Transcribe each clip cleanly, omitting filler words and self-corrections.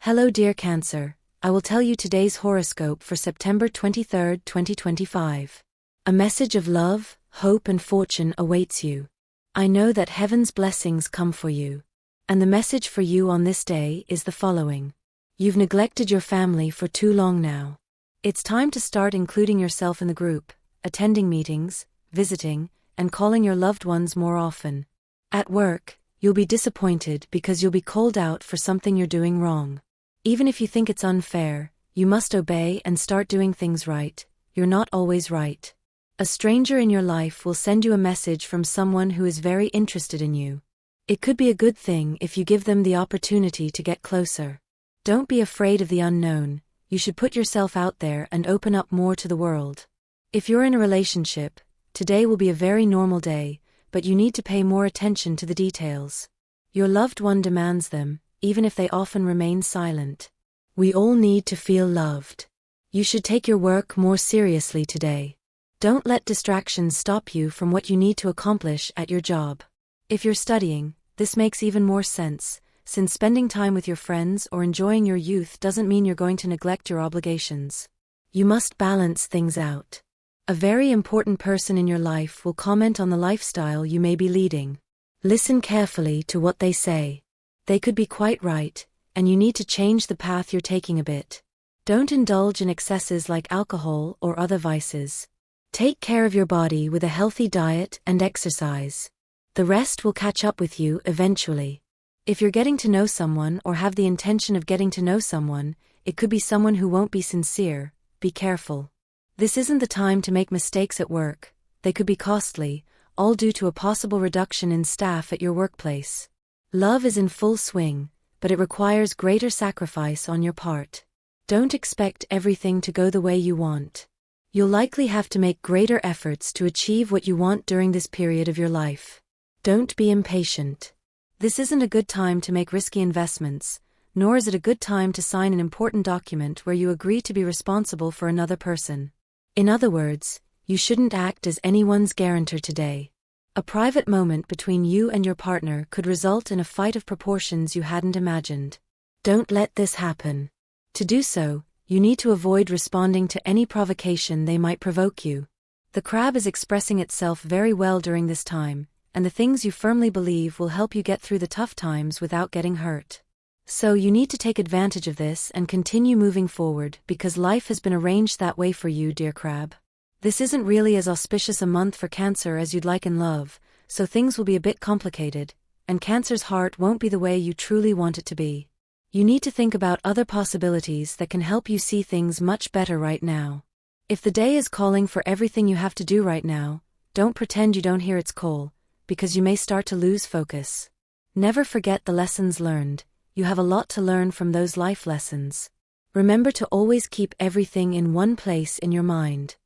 Hello dear Cancer, I will tell you today's horoscope for September 23, 2025. A message of love, hope and fortune awaits you. I know that heaven's blessings come for you. And the message for you on this day is the following. You've neglected your family for too long now. It's time to start including yourself in the group, attending meetings, visiting, and calling your loved ones more often. At work, you'll be disappointed because you'll be called out for something you're doing wrong. Even if you think it's unfair, you must obey and start doing things right. You're not always right. A stranger in your life will send you a message from someone who is very interested in you. It could be a good thing if you give them the opportunity to get closer. Don't be afraid of the unknown. You should put yourself out there and open up more to the world. If you're in a relationship, today will be a very normal day, but you need to pay more attention to the details. Your loved one demands them, even if they often remain silent. We all need to feel loved. You should take your work more seriously today. Don't let distractions stop you from what you need to accomplish at your job. If you're studying, this makes even more sense, since spending time with your friends or enjoying your youth doesn't mean you're going to neglect your obligations. You must balance things out. A very important person in your life will comment on the lifestyle you may be leading. Listen carefully to what they say. They could be quite right, and you need to change the path you're taking a bit. Don't indulge in excesses like alcohol or other vices. Take care of your body with a healthy diet and exercise. The rest will catch up with you eventually. If you're getting to know someone or have the intention of getting to know someone, it could be someone who won't be sincere. Be careful. This isn't the time to make mistakes at work. They could be costly, all due to a possible reduction in staff at your workplace. Love is in full swing, but it requires greater sacrifice on your part. Don't expect everything to go the way you want. You'll likely have to make greater efforts to achieve what you want during this period of your life. Don't be impatient. This isn't a good time to make risky investments, nor is it a good time to sign an important document where you agree to be responsible for another person. In other words, you shouldn't act as anyone's guarantor today. A private moment between you and your partner could result in a fight of proportions you hadn't imagined. Don't let this happen. To do so, you need to avoid responding to any provocation they might provoke you. The crab is expressing itself very well during this time, and the things you firmly believe will help you get through the tough times without getting hurt. So you need to take advantage of this and continue moving forward because life has been arranged that way for you, dear crab. This isn't really as auspicious a month for Cancer as you'd like in love, so things will be a bit complicated, and Cancer's heart won't be the way you truly want it to be. You need to think about other possibilities that can help you see things much better right now. If the day is calling for everything you have to do right now, don't pretend you don't hear its call, because you may start to lose focus. Never forget the lessons learned. You have a lot to learn from those life lessons. Remember to always keep everything in one place in your mind.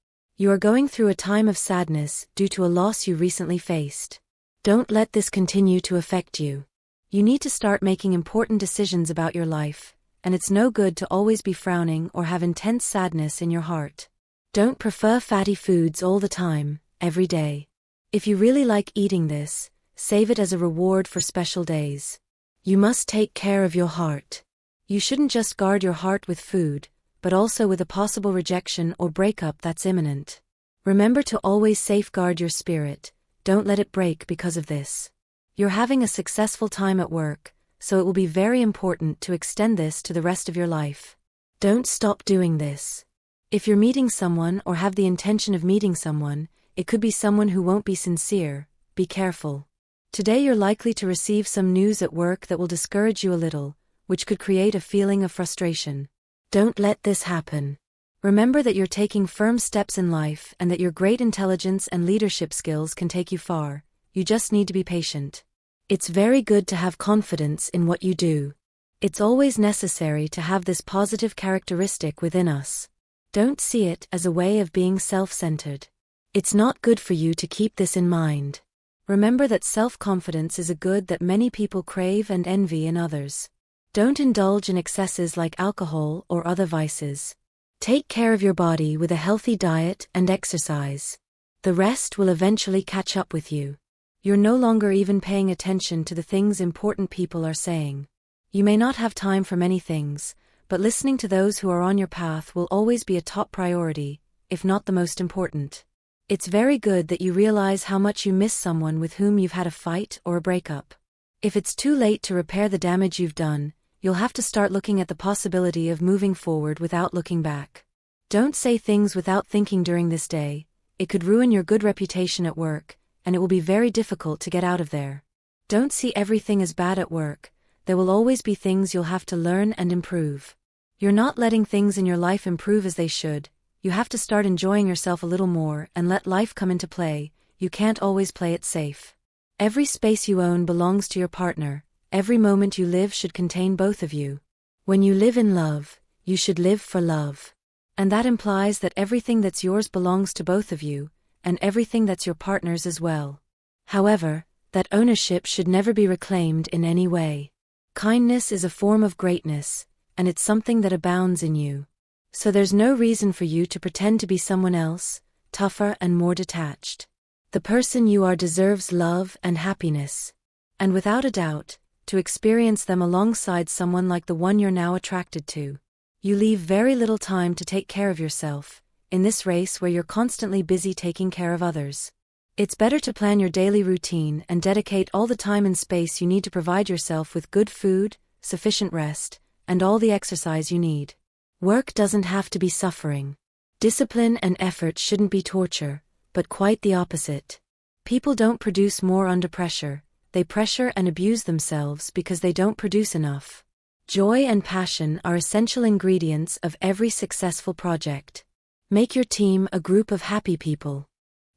You are going through a time of sadness due to a loss you recently faced. Don't let this continue to affect you. You need to start making important decisions about your life, and it's no good to always be frowning or have intense sadness in your heart. Don't prefer fatty foods all the time, every day. If you really like eating this, save it as a reward for special days. You must take care of your heart. You shouldn't just guard your heart with food, but also with a possible rejection or breakup that's imminent. Remember to always safeguard your spirit. Don't let it break because of this. You're having a successful time at work, so it will be very important to extend this to the rest of your life. Don't stop doing this. If you're meeting someone or have the intention of meeting someone, it could be someone who won't be sincere. Be careful. Today you're likely to receive some news at work that will discourage you a little, which could create a feeling of frustration. Don't let this happen. Remember that you're taking firm steps in life and that your great intelligence and leadership skills can take you far. You just need to be patient. It's very good to have confidence in what you do. It's always necessary to have this positive characteristic within us. Don't see it as a way of being self-centered. It's not good for you to keep this in mind. Remember that self-confidence is a good that many people crave and envy in others. Don't indulge in excesses like alcohol or other vices. Take care of your body with a healthy diet and exercise. The rest will eventually catch up with you. You're no longer even paying attention to the things important people are saying. You may not have time for many things, but listening to those who are on your path will always be a top priority, if not the most important. It's very good that you realize how much you miss someone with whom you've had a fight or a breakup. If it's too late to repair the damage you've done, you'll have to start looking at the possibility of moving forward without looking back. Don't say things without thinking during this day. It could ruin your good reputation at work, and it will be very difficult to get out of there. Don't see everything as bad at work. There will always be things you'll have to learn and improve. You're not letting things in your life improve as they should. You have to start enjoying yourself a little more and let life come into play. You can't always play it safe. Every space you own belongs to your partner. Every moment you live should contain both of you. When you live in love, you should live for love. And that implies that everything that's yours belongs to both of you, and everything that's your partner's as well. However, that ownership should never be reclaimed in any way. Kindness is a form of greatness, and it's something that abounds in you. So there's no reason for you to pretend to be someone else, tougher and more detached. The person you are deserves love and happiness. And without a doubt, to experience them alongside someone like the one you're now attracted to. You leave very little time to take care of yourself, in this race where you're constantly busy taking care of others. It's better to plan your daily routine and dedicate all the time and space you need to provide yourself with good food, sufficient rest, and all the exercise you need. Work doesn't have to be suffering. Discipline and effort shouldn't be torture, but quite the opposite. People don't produce more under pressure, they pressure and abuse themselves because they don't produce enough. Joy and passion are essential ingredients of every successful project. Make your team a group of happy people.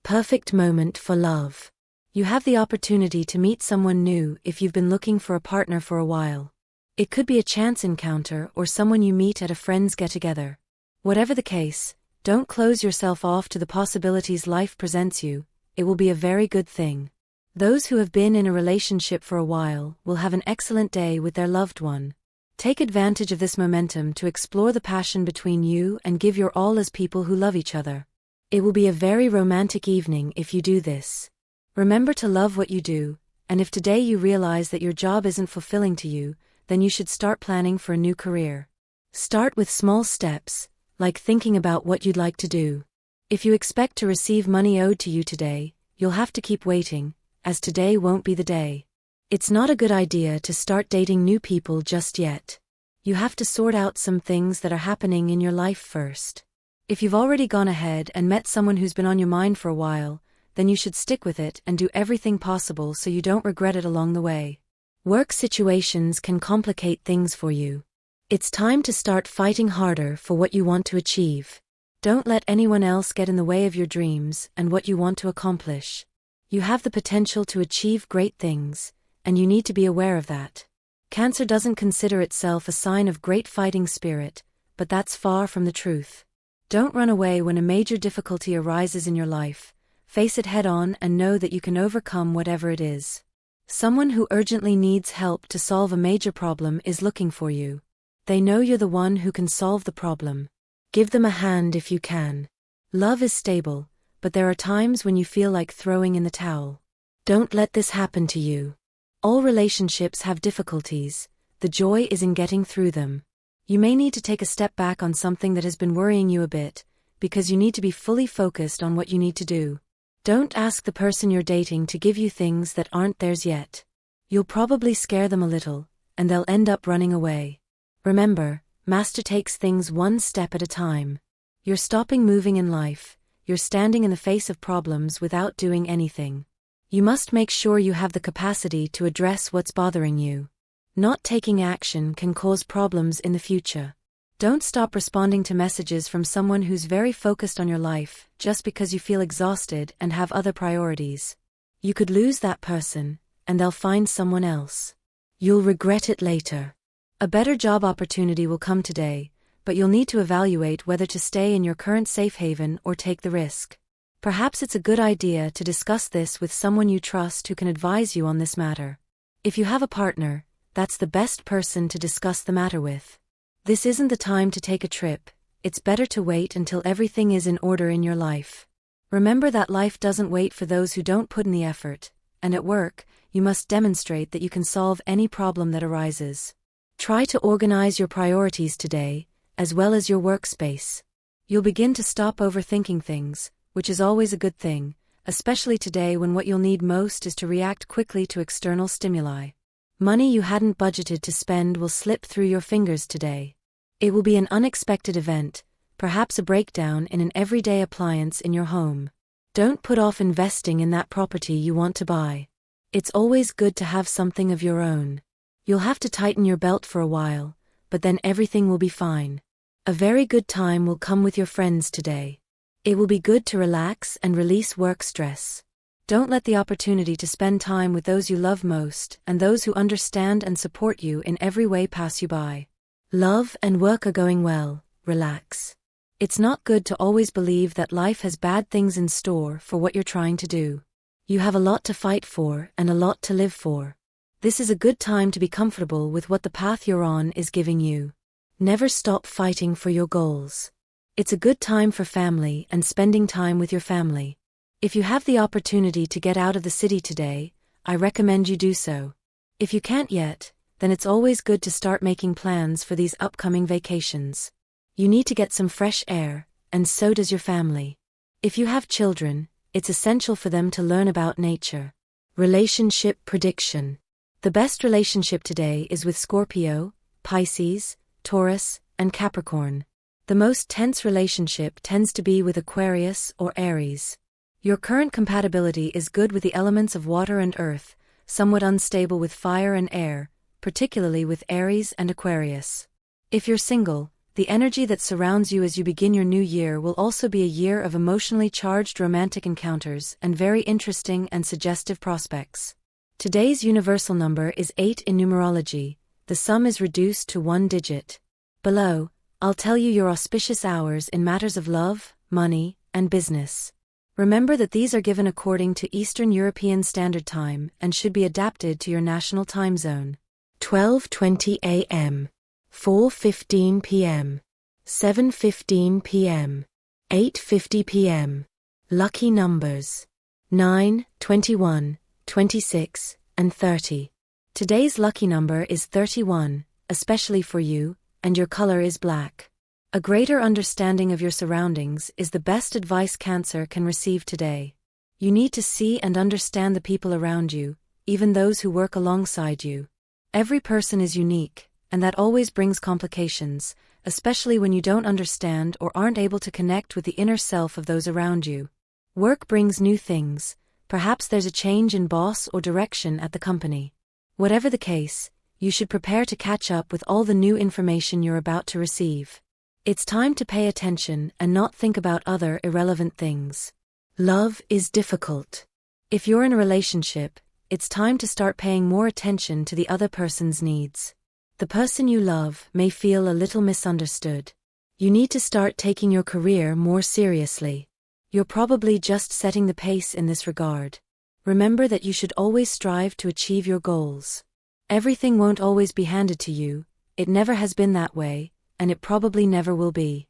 Perfect moment for love. You have the opportunity to meet someone new if you've been looking for a partner for a while. It could be a chance encounter or someone you meet at a friend's get-together. Whatever the case, don't close yourself off to the possibilities life presents you. It will be a very good thing. Those who have been in a relationship for a while will have an excellent day with their loved one. Take advantage of this momentum to explore the passion between you and give your all as people who love each other. It will be a very romantic evening if you do this. Remember to love what you do, and if today you realize that your job isn't fulfilling to you, then you should start planning for a new career. Start with small steps, like thinking about what you'd like to do. If you expect to receive money owed to you today, you'll have to keep waiting, as today won't be the day. It's not a good idea to start dating new people just yet. You have to sort out some things that are happening in your life first. If you've already gone ahead and met someone who's been on your mind for a while, then you should stick with it and do everything possible so you don't regret it along the way. Work situations can complicate things for you. It's time to start fighting harder for what you want to achieve. Don't let anyone else get in the way of your dreams and what you want to accomplish. You have the potential to achieve great things, and you need to be aware of that. Cancer doesn't consider itself a sign of great fighting spirit, but that's far from the truth. Don't run away when a major difficulty arises in your life. Face it head on and know that you can overcome whatever it is. Someone who urgently needs help to solve a major problem is looking for you. They know you're the one who can solve the problem. Give them a hand if you can. Love is stable, but there are times when you feel like throwing in the towel. Don't let this happen to you. All relationships have difficulties. The joy is in getting through them. You may need to take a step back on something that has been worrying you a bit, because you need to be fully focused on what you need to do. Don't ask the person you're dating to give you things that aren't theirs yet. You'll probably scare them a little, and they'll end up running away. Remember, Master takes things one step at a time. You're stopping moving in life, you're standing in the face of problems without doing anything. You must make sure you have the capacity to address what's bothering you. Not taking action can cause problems in the future. Don't stop responding to messages from someone who's very focused on your life just because you feel exhausted and have other priorities. You could lose that person, and they'll find someone else. You'll regret it later. A better job opportunity will come today, but you'll need to evaluate whether to stay in your current safe haven or take the risk. Perhaps it's a good idea to discuss this with someone you trust who can advise you on this matter. If you have a partner, that's the best person to discuss the matter with. This isn't the time to take a trip. It's better to wait until everything is in order in your life. Remember that life doesn't wait for those who don't put in the effort, and at work, you must demonstrate that you can solve any problem that arises. Try to organize your priorities today, as well as your workspace. You'll begin to stop overthinking things, which is always a good thing, especially today when what you'll need most is to react quickly to external stimuli. Money you hadn't budgeted to spend will slip through your fingers today. It will be an unexpected event, perhaps a breakdown in an everyday appliance in your home. Don't put off investing in that property you want to buy. It's always good to have something of your own. You'll have to tighten your belt for a while, but then everything will be fine. A very good time will come with your friends today. It will be good to relax and release work stress. Don't let the opportunity to spend time with those you love most and those who understand and support you in every way pass you by. Love and work are going well, relax. It's not good to always believe that life has bad things in store for what you're trying to do. You have a lot to fight for and a lot to live for. This is a good time to be comfortable with what the path you're on is giving you. Never stop fighting for your goals. It's a good time for family and spending time with your family. If you have the opportunity to get out of the city today, I recommend you do so. If you can't yet, then it's always good to start making plans for these upcoming vacations. You need to get some fresh air, and so does your family. If you have children, it's essential for them to learn about nature. Relationship prediction. The best relationship today is with Scorpio, Pisces, Taurus, and Capricorn. The most tense relationship tends to be with Aquarius or Aries. Your current compatibility is good with the elements of water and earth, somewhat unstable with fire and air, particularly with Aries and Aquarius. If you're single, the energy that surrounds you as you begin your new year will also be a year of emotionally charged romantic encounters and very interesting and suggestive prospects. Today's universal number is 8 in numerology. The sum is reduced to 1 digit. Below, I'll tell you your auspicious hours in matters of love, money, and business. Remember that these are given according to Eastern European Standard Time and should be adapted to your national time zone. 12:20 a.m. 4:15 p.m. 7:15 p.m. 8:50 p.m. Lucky numbers 9, 21, 26, and 30. Today's lucky number is 31, especially for you, and your color is black. A greater understanding of your surroundings is the best advice Cancer can receive today. You need to see and understand the people around you, even those who work alongside you. Every person is unique, and that always brings complications, especially when you don't understand or aren't able to connect with the inner self of those around you. Work brings new things. Perhaps there's a change in boss or direction at the company. Whatever the case, you should prepare to catch up with all the new information you're about to receive. It's time to pay attention and not think about other irrelevant things. Love is difficult. If you're in a relationship, it's time to start paying more attention to the other person's needs. The person you love may feel a little misunderstood. You need to start taking your career more seriously. You're probably just setting the pace in this regard. Remember that you should always strive to achieve your goals. Everything won't always be handed to you, it never has been that way, and it probably never will be.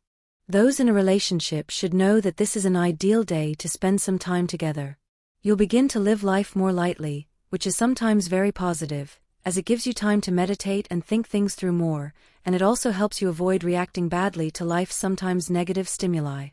Those in a relationship should know that this is an ideal day to spend some time together. You'll begin to live life more lightly, which is sometimes very positive, as it gives you time to meditate and think things through more, and it also helps you avoid reacting badly to life's sometimes negative stimuli.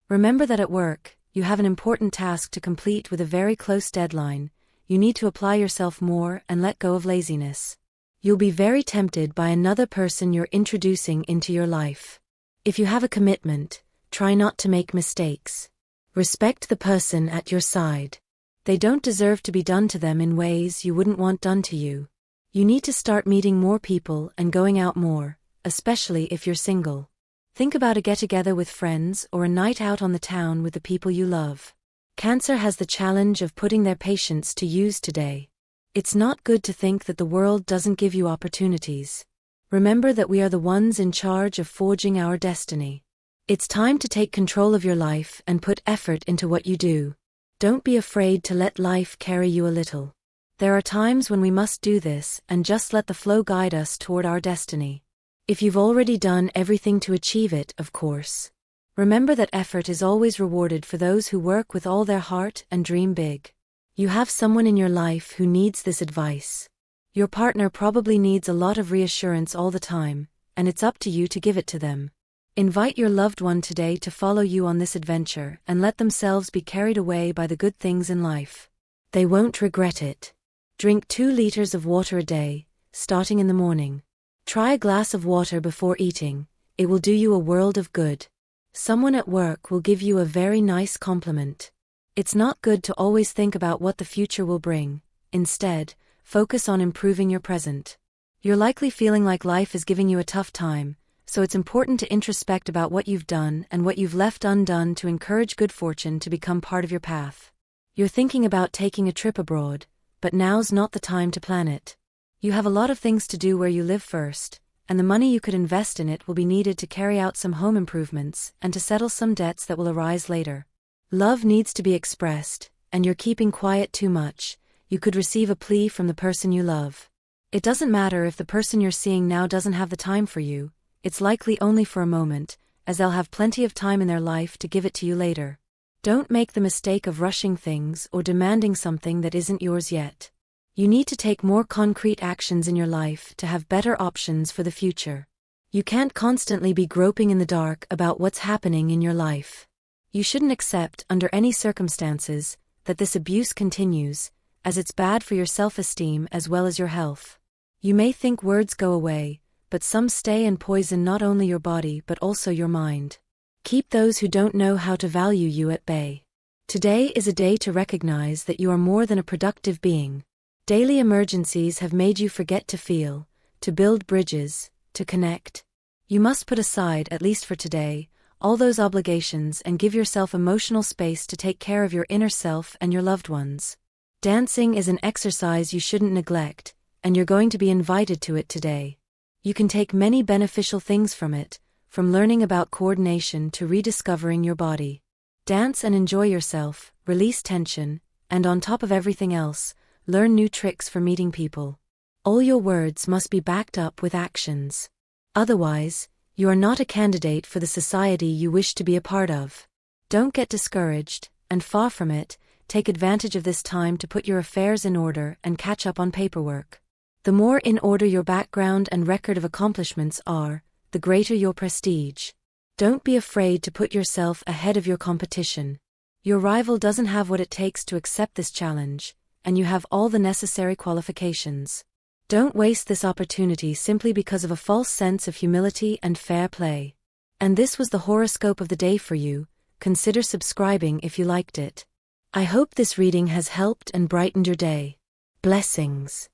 Remember that at work, you have an important task to complete with a very close deadline. You need to apply yourself more and let go of laziness. You'll be very tempted by another person you're introducing into your life. If you have a commitment, try not to make mistakes. Respect the person at your side. They don't deserve to be done to them in ways you wouldn't want done to you. You need to start meeting more people and going out more, especially if you're single. Think about a get-together with friends or a night out on the town with the people you love. Cancer has the challenge of putting their patience to use today. It's not good to think that the world doesn't give you opportunities. Remember that we are the ones in charge of forging our destiny. It's time to take control of your life and put effort into what you do. Don't be afraid to let life carry you a little. There are times when we must do this and just let the flow guide us toward our destiny. If you've already done everything to achieve it, of course. Remember that effort is always rewarded for those who work with all their heart and dream big. You have someone in your life who needs this advice. Your partner probably needs a lot of reassurance all the time, and it's up to you to give it to them. Invite your loved one today to follow you on this adventure and let themselves be carried away by the good things in life. They won't regret it. Drink 2 liters of water a day, starting in the morning. Try a glass of water before eating, it will do you a world of good. Someone at work will give you a very nice compliment. It's not good to always think about what the future will bring. Instead, focus on improving your present. You're likely feeling like life is giving you a tough time, so it's important to introspect about what you've done and what you've left undone to encourage good fortune to become part of your path. You're thinking about taking a trip abroad, but now's not the time to plan it. You have a lot of things to do where you live first, and the money you could invest in it will be needed to carry out some home improvements and to settle some debts that will arise later. Love needs to be expressed, and you're keeping quiet too much. You could receive a plea from the person you love. It doesn't matter if the person you're seeing now doesn't have the time for you, it's likely only for a moment, as they'll have plenty of time in their life to give it to you later. Don't make the mistake of rushing things or demanding something that isn't yours yet. You need to take more concrete actions in your life to have better options for the future. You can't constantly be groping in the dark about what's happening in your life. You shouldn't accept, under any circumstances, that this abuse continues, as it's bad for your self-esteem as well as your health. You may think words go away, but some stay and poison not only your body but also your mind. Keep those who don't know how to value you at bay. Today is a day to recognize that you are more than a productive being. Daily emergencies have made you forget to feel, to build bridges, to connect. You must put aside, at least for today, all those obligations and give yourself emotional space to take care of your inner self and your loved ones. Dancing is an exercise you shouldn't neglect, and you're going to be invited to it today. You can take many beneficial things from it, from learning about coordination to rediscovering your body. Dance and enjoy yourself, release tension, and on top of everything else, learn new tricks for meeting people. All your words must be backed up with actions. Otherwise, you are not a candidate for the society you wish to be a part of. Don't get discouraged, and far from it, take advantage of this time to put your affairs in order and catch up on paperwork. The more in order your background and record of accomplishments are, the greater your prestige. Don't be afraid to put yourself ahead of your competition. Your rival doesn't have what it takes to accept this challenge, and you have all the necessary qualifications. Don't waste this opportunity simply because of a false sense of humility and fair play. And this was the horoscope of the day for you. Consider subscribing if you liked it. I hope this reading has helped and brightened your day. Blessings.